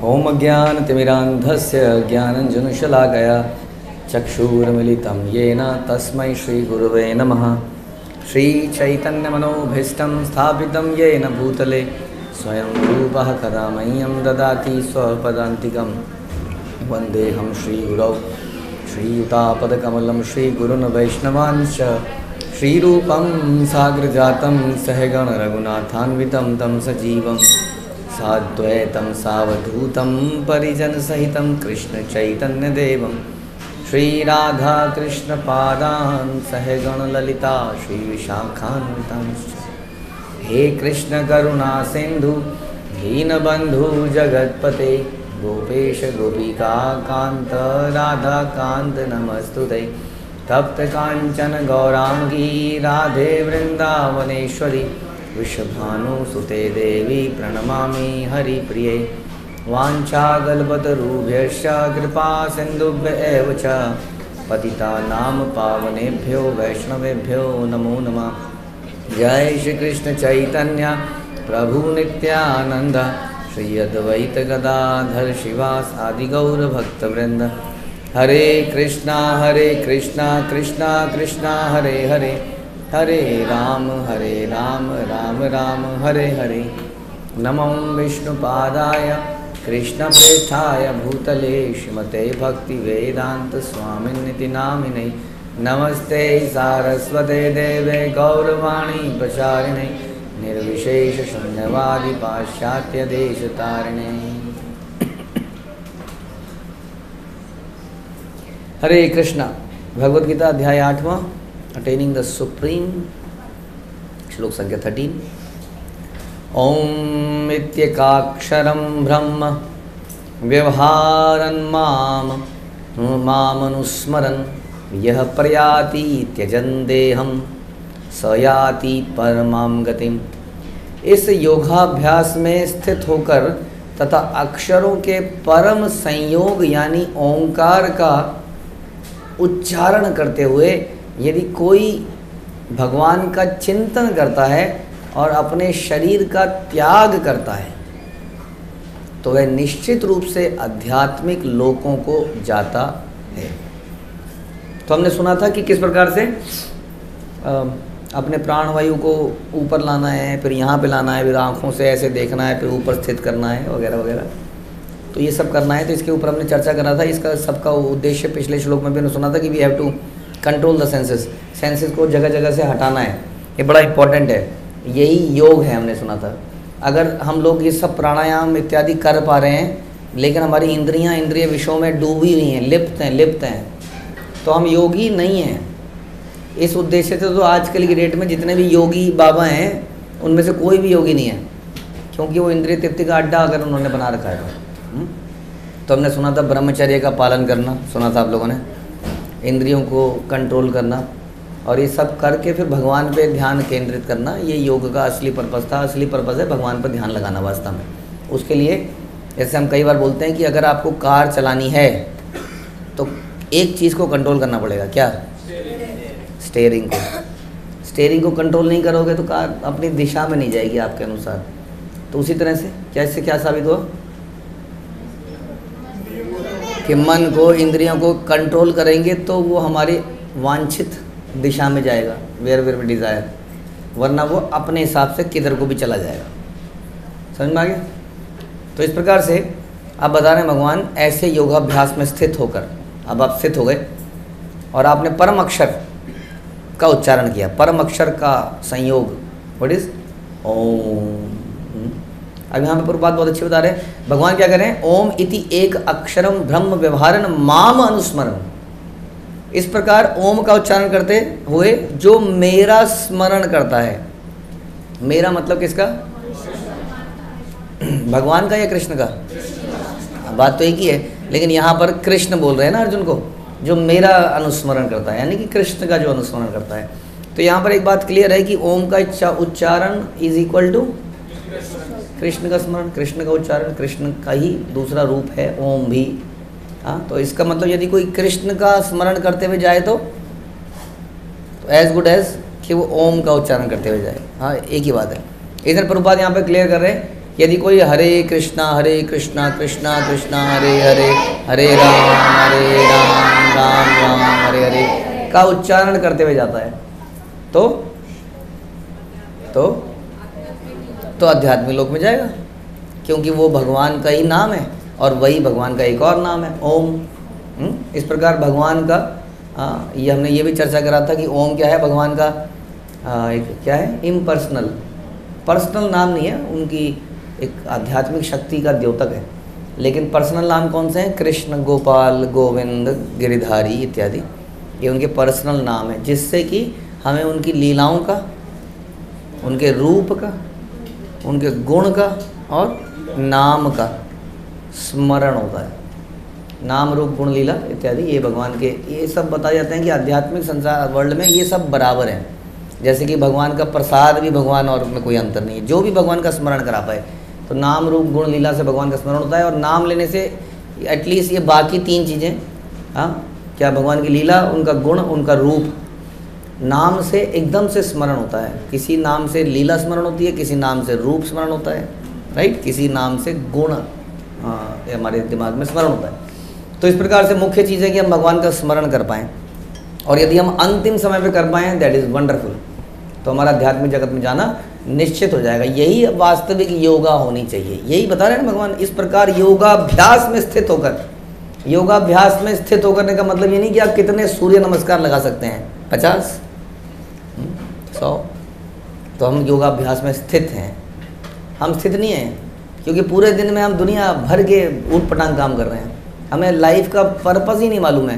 ओम अज्ञानतिमिरान्धस्य ज्ञानञ्जनशलाकया चक्षुरुन्मिलितं येन तस्मै श्रीगुरवे नमः। श्रीचैतन्यमनोभीष्टं स्थापितं येन भूतले स्वयं रूपः कदा मह्यं ददाति स्वपदान्तिकं। वन्देऽहं श्रीगुरौ श्रीयुतापदकमलं श्रीगुरुन् वैष्णवांश्च श्रीरूपं साग्रजातं सहगण रघुनाथान्वितं तं सजीवं साद्वैतं सावधूतं परिजनसहितं कृष्णचैतन्यदेवं श्रीराधाकृष्णपादान् सहगण ललिता श्रीविशाखान्वितांश्च। हे कृष्ण करुणा सिंधु दीनबंधु जगत्पते गोपेश गोपिका कांत राधा कांत नमस्तुते। तप्त कांचन गौरांगी राधे वृंदावनेश्वरी वृषभानुसुते देवी प्रणमामि हरिप्रिये। वाञ्छाकल्पतरुभ्यश्च कृपा सिन्धुभ्य एव च पतितानां पावनेभ्यो वैष्णवेभ्यो नमो नमः। जय श्री कृष्ण चैतन्य प्रभु नित्यानंद श्री अद्वैत गदाधर शिवास आदि गौर भक्तवृंद। हरे कृष्णा कृष्णा कृष्णा हरे हरे, हरे राम राम राम हरे हरे। नमो विष्णुपादाय कृष्णप्रेष्ठाय भूतले श्रीमते भक्तिवेदांत स्वामिन्निति नामिने। नमस्ते सारस्वते देवे गौरवाणी प्रचारिणे निर्विशेष शून्यवादी पाश्चात्य देशतारिणे। हरे कृष्णा। भगवद गीता अध्याय 8वां अटेनिंग द सुप्रीम, श्लोक संख्या 13। ओम इत्येकाक्षरं ब्रह्म व्यवहारन् मामनुस्मरन् यः प्रयाति त्यजन् देहं स याति परमां गतिम्। इस योगाभ्यास में स्थित होकर तथा अक्षरों के परम संयोग यानी ओंकार का उच्चारण करते हुए यदि कोई भगवान का चिंतन करता है और अपने शरीर का त्याग करता है तो वह निश्चित रूप से आध्यात्मिक लोकों को जाता है। तो हमने सुना था कि किस प्रकार से अपने प्राणवायु को ऊपर लाना है, फिर यहाँ पे लाना है, फिर आँखों से ऐसे देखना है, फिर ऊपर स्थित करना है वगैरह वगैरह। तो ये सब करना है। तो इसके ऊपर हमने चर्चा करा था। इसका सबका उद्देश्य पिछले श्लोक में भी हमने सुना था कि we have to control the senses. Senses को जगह जगह से हटाना है, ये बड़ा इंपॉर्टेंट है। यही योग है, हमने सुना था। अगर हम लोग ये सब प्राणायाम इत्यादि कर पा रहे हैं लेकिन हमारी इंद्रियां इंद्रिय विषयों में डूबी हुई हैं, लिप्त हैं तो हम योगी नहीं हैं। इस उद्देश्य से तो आजकल की डेट में जितने भी योगी बाबा हैं उनमें से कोई भी योगी नहीं है, क्योंकि वो इंद्रिय तृप्ति का अड्डा अगर उन्होंने बना रखा है तो हमने सुना था ब्रह्मचर्य का पालन करना, सुना था आप लोगों ने, इंद्रियों को कंट्रोल करना और ये सब करके फिर भगवान पे ध्यान केंद्रित करना। ये योग का असली पर्पज़ था। असली पर्पज़ है भगवान पर ध्यान लगाना वास्तव में। उसके लिए जैसे हम कई बार बोलते हैं कि अगर आपको कार चलानी है तो एक चीज़ को कंट्रोल करना पड़ेगा। क्या? स्टीयरिंग को। स्टीयरिंग को कंट्रोल नहीं करोगे तो कार अपनी दिशा में नहीं जाएगी आपके अनुसार। तो उसी तरह से कैसे क्या साबित हुआ कि मन को इंद्रियों को कंट्रोल करेंगे तो वो हमारी वांछित दिशा में जाएगा, वेयर वेयर वी डिज़ायर, वरना वो अपने हिसाब से किधर को भी चला जाएगा। समझ में आ गया? तो इस प्रकार से आप बता रहे हैं भगवान ऐसे योगाभ्यास में स्थित होकर, अब आप स्थित हो गए और आपने परम अक्षर का उच्चारण किया। परम अक्षर का संयोग व्हाट इज ओम। अब यहाँ पे पूरी बात बहुत अच्छी बता रहे हैं भगवान। क्या करें? ओम इति एक अक्षरम ब्रह्म व्यवहारन माम अनुस्मरण। इस प्रकार ओम का उच्चारण करते हुए जो मेरा स्मरण करता है। मेरा मतलब किसका? भगवान का या कृष्ण का? बात तो एक ही है, लेकिन यहाँ पर कृष्ण बोल रहे हैं ना अर्जुन को, जो मेरा अनुस्मरण करता है, यानी कि कृष्ण का जो अनुस्मरण करता है। तो यहाँ पर एक बात क्लियर है कि ओम का उच्चारण इज इक्वल टू कृष्ण का स्मरण। कृष्ण का उच्चारण कृष्ण का ही दूसरा रूप है ओम भी। हाँ, तो इसका मतलब यदि कोई कृष्ण का स्मरण करते हुए जाए तो एज गुड एज कि वो ओम का उच्चारण करते हुए जाए। हाँ, एक ही बात है। इधर प्रभुपाद यहाँ पे क्लियर कर रहे हैं यदि कोई हरे कृष्णा कृष्णा कृष्णा हरे हरे, हरे राम राम राम हरे हरे का उच्चारण करते हुए जाता है तो आध्यात्मिक लोक में जाएगा, क्योंकि वो भगवान का ही नाम है और वही भगवान का एक और नाम है ओम। इस प्रकार भगवान का ये हमने ये भी चर्चा करा था कि ओम क्या है भगवान का, एक क्या है इम्पर्सनल, पर्सनल नाम नहीं है, उनकी एक आध्यात्मिक शक्ति का द्योतक है। लेकिन पर्सनल नाम कौन से हैं? कृष्ण, गोपाल, गोविंद, गिरिधारी इत्यादि, ये उनके पर्सनल नाम है, जिससे कि हमें उनकी लीलाओं का, उनके रूप का, उनके गुण का और नाम का स्मरण होता है। नाम रूप गुण लीला इत्यादि ये भगवान के, ये सब बताए जाते हैं कि आध्यात्मिक संसार वर्ल्ड में ये सब बराबर हैं। जैसे कि भगवान का प्रसाद भी भगवान और में कोई अंतर नहीं है, जो भी भगवान का स्मरण करा पाए। तो नाम रूप गुण लीला से भगवान का स्मरण होता है, और नाम लेने से एटलीस्ट ये बाकी तीन चीज़ें, क्या भगवान की लीला, उनका गुण, उनका रूप, नाम से एकदम से स्मरण होता है। किसी नाम से लीला स्मरण होती है, किसी नाम से रूप स्मरण होता है, राइट, किसी नाम से गुण हमारे दिमाग में स्मरण होता है। तो इस प्रकार से मुख्य चीज़ है कि हम भगवान का स्मरण कर पाएँ, और यदि हम अंतिम समय पे कर पाएँ दैट इज़ वंडरफुल, तो हमारा आध्यात्मिक जगत में जाना निश्चित हो जाएगा। यही वास्तविक योगा होनी चाहिए, यही बता रहे हैं ना भगवान। इस प्रकार योगाभ्यास में स्थित होकर, योगाभ्यास में स्थित होकर का मतलब ये नहीं कि आप कितने सूर्य नमस्कार लगा सकते हैं, 50, 100, तो हम योगाभ्यास में स्थित हैं। हम स्थित नहीं हैं क्योंकि पूरे दिन में हम दुनिया भर के ऊट पटांग काम कर रहे हैं, हमें लाइफ का पर्पस ही नहीं मालूम है।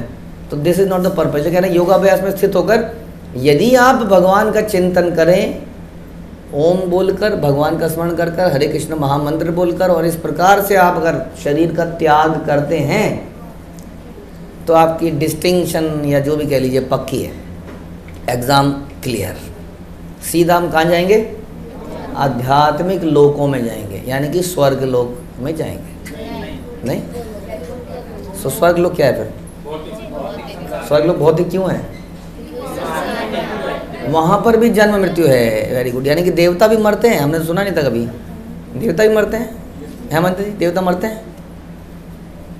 तो this is not the purpose. जो कह रहे हैं योगाभ्यास में स्थित होकर यदि आप भगवान का चिंतन करें, ओम बोलकर, भगवान का स्मरण कर कर, हरे कृष्ण महामंत्र बोलकर, और इस प्रकार से आप अगर शरीर का त्याग करते हैं तो आपकी डिस्टिंक्शन या जो भी कह लीजिए पक्की है, एग्ज़ाम क्लियर। सीधा हम कहाँ जाएंगे? आध्यात्मिक लोकों में जाएंगे, यानी कि स्वर्ग लोक में जाएंगे। नहीं, सो स्वर्ग लोक क्या है फिर? स्वर्ग लोक भौतिक क्यों है? वहाँ पर भी जन्म मृत्यु है। Very good. यानी कि देवता भी मरते हैं, हमने सुना नहीं था कभी। देवता भी मरते हैं, हेमंत जी? देवता मरते हैं?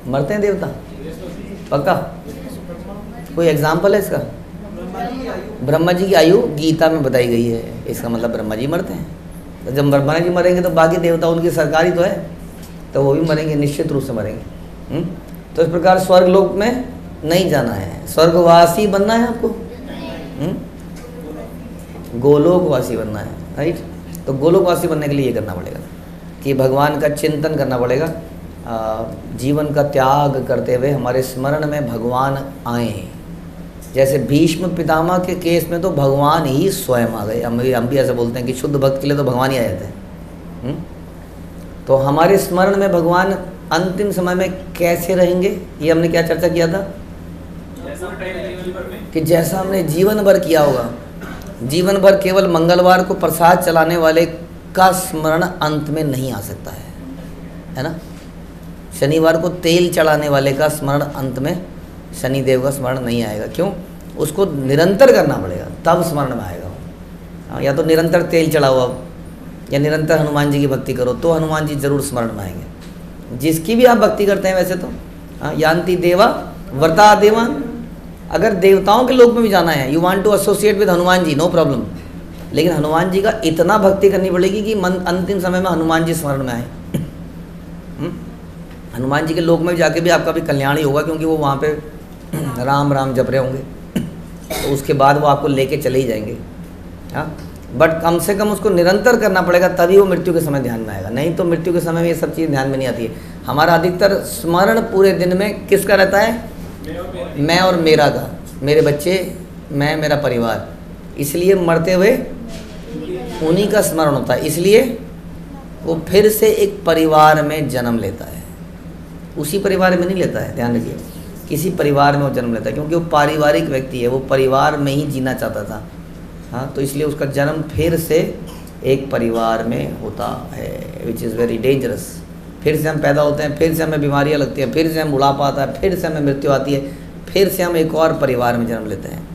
मरते हैं देवता? पक्का? कोई एग्जाम्पल है इसका? ब्रह्मा जी की आयु गीता में बताई गई है, इसका मतलब ब्रह्मा जी मरते हैं। तो जब ब्रह्मा जी मरेंगे तो बाकी देवता उनकी सरकारी तो है, तो वो भी मरेंगे, निश्चित रूप से मरेंगे। तो इस प्रकार स्वर्ग लोक में नहीं जाना है, स्वर्गवासी बनना है आपको, गोलोकवासी बनना है, राइट। तो गोलोकवासी बनने के लिए ये करना पड़ेगा कि भगवान का चिंतन करना पड़ेगा, जीवन का त्याग करते हुए हमारे स्मरण में भगवान आए। जैसे भीष्म पितामह के केस में तो भगवान ही स्वयं आ गए। हम भी ऐसा बोलते हैं कि शुद्ध भक्त के लिए तो भगवान ही आ जाते हैं। तो हमारे स्मरण में भगवान अंतिम समय में कैसे रहेंगे, ये हमने क्या चर्चा किया था कि जैसा हमने जीवन भर किया होगा, जीवन भर केवल मंगलवार को प्रसाद चलाने वाले का स्मरण अंत में नहीं आ सकता है ना। शनिवार को तेल चढ़ाने वाले का स्मरण अंत में शनिदेव का स्मरण नहीं आएगा। क्यों? उसको निरंतर करना पड़ेगा, तब स्मरण में आएगा। या तो निरंतर तेल चढ़ाओ आप, या निरंतर हनुमान जी की भक्ति करो, तो हनुमान जी जरूर स्मरण में आएंगे। जिसकी भी आप भक्ति करते हैं वैसे तो, यान्ति देवा व्रता देवान, अगर देवताओं के लोक में भी जाना है, you want to associate with Hanuman ji, no problem, लेकिन हनुमान जी का इतना भक्ति करनी पड़ेगी कि अंतिम समय में हनुमान जी स्मरण में आए। हनुमान जी के लोक में जाके भी आपका भी कल्याण ही होगा, क्योंकि वो वहाँ पे राम राम जप रहे होंगे, तो उसके बाद वो आपको लेके चले ही जाएंगे। हाँ, बट कम से कम उसको निरंतर करना पड़ेगा, तभी वो मृत्यु के समय ध्यान में आएगा। नहीं तो मृत्यु के समय में ये सब चीज़ ध्यान में नहीं आती है। हमारा अधिकतर स्मरण पूरे दिन में किसका रहता है? मैं और मेरा का, मेरे बच्चे, मैं, मेरा परिवार। इसलिए मरते हुए उन्हीं का स्मरण होता है, इसलिए वो फिर से एक परिवार में जन्म लेता है। उसी परिवार में नहीं लेता है, ध्यान रखिए, किसी परिवार में वो जन्म लेता है, क्योंकि वो पारिवारिक व्यक्ति है, वो परिवार में ही जीना चाहता था। हाँ, तो इसलिए उसका जन्म फिर से एक परिवार में होता है, विच इज़ वेरी डेंजरस। फिर से हम पैदा होते हैं, फिर से हमें बीमारियाँ लगती हैं, फिर से हम बुढ़ापा आता है, फिर से हमें मृत्यु आती है, फिर से हम एक और परिवार में जन्म लेते हैं।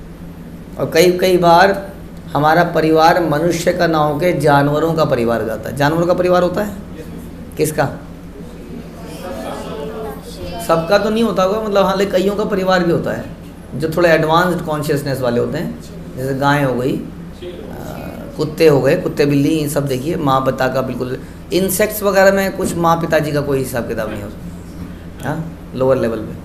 और कई बार हमारा परिवार मनुष्य का ना होकर जानवरों का परिवार हो जाता है। जानवरों का परिवार होता है, किसका? सबका तो नहीं होता होगा, मतलब हाँ, लेकिन कईयों का परिवार भी होता है जो थोड़े एडवांस्ड कॉन्शियसनेस वाले होते हैं, जैसे गाय हो गई, कुत्ते हो गए, कुत्ते बिल्ली, ये सब देखिए माँ पिता का बिल्कुल। इंसेक्ट्स वगैरह में कुछ माँ पिताजी का कोई हिसाब किताब नहीं होता, हाँ, लोअर लेवल पे।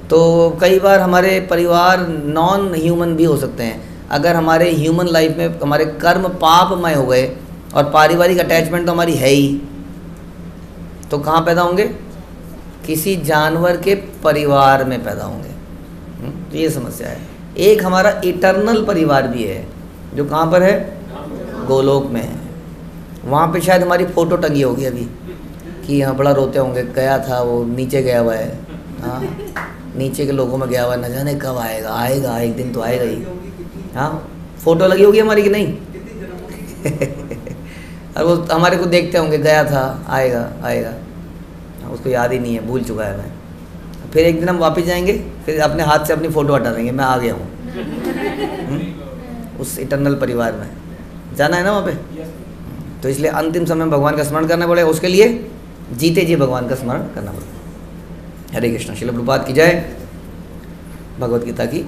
तो कई बार हमारे परिवार नॉन ह्यूमन भी हो सकते हैं। अगर हमारे ह्यूमन लाइफ में हमारे कर्म पापमय हो गए और पारिवारिक अटैचमेंट तो हमारी है ही, तो कहाँ पैदा होंगे? किसी जानवर के परिवार में पैदा होंगे। तो ये समस्या है। एक हमारा इटर्नल परिवार भी है जो कहाँ पर है? गोलोक में है। वहाँ पे शायद हमारी फ़ोटो टंगी होगी अभी कि हाँ बड़ा रोते होंगे, गया था वो, नीचे गया हुआ है, हाँ नीचे के लोगों में गया हुआ है, न जाने कब आएगा, आएगा एक दिन तो आएगा ही। हाँ, फ़ोटो लगी होगी हमारी कि नहीं? और वो हमारे को देखते होंगे, गया था, आएगा आएगा, उसको याद ही नहीं है, भूल चुका है मैं। फिर एक दिन हम वापस जाएंगे, फिर अपने हाथ से अपनी फ़ोटो हटा देंगे, मैं आ गया हूँ। उस इटर्नल परिवार में जाना है ना वहाँ पे। तो इसलिए अंतिम समय में भगवान का स्मरण करना पड़ेगा, उसके लिए जीते जी भगवान का स्मरण करना पड़ेगा। हरे कृष्ण। श्रील प्रभुपाद की जय। भगवद गीता की